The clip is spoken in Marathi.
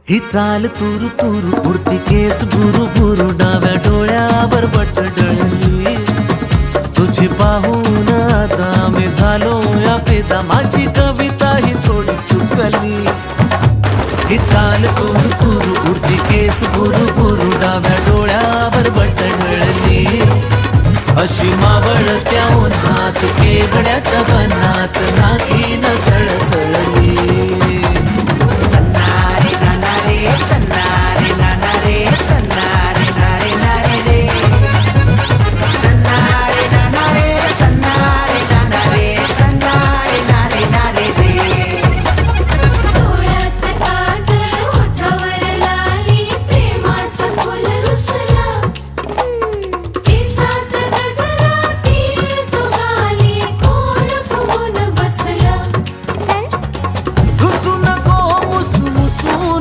ही चाल तुरु तुरु उडती केस भुरु भुरु डाव्या डोळ्यावर बट डळली तुझी पाहून आता मी झालो या फिदा माझी कविता ही थोडी चुकली ही चाल तुरु तुरु उडती केस भुरु भुरु डाव्या डोळ्यावर बट डळली अशी मावळत्या उन्हात केवड्याच्या बनात नाकी न सळसळली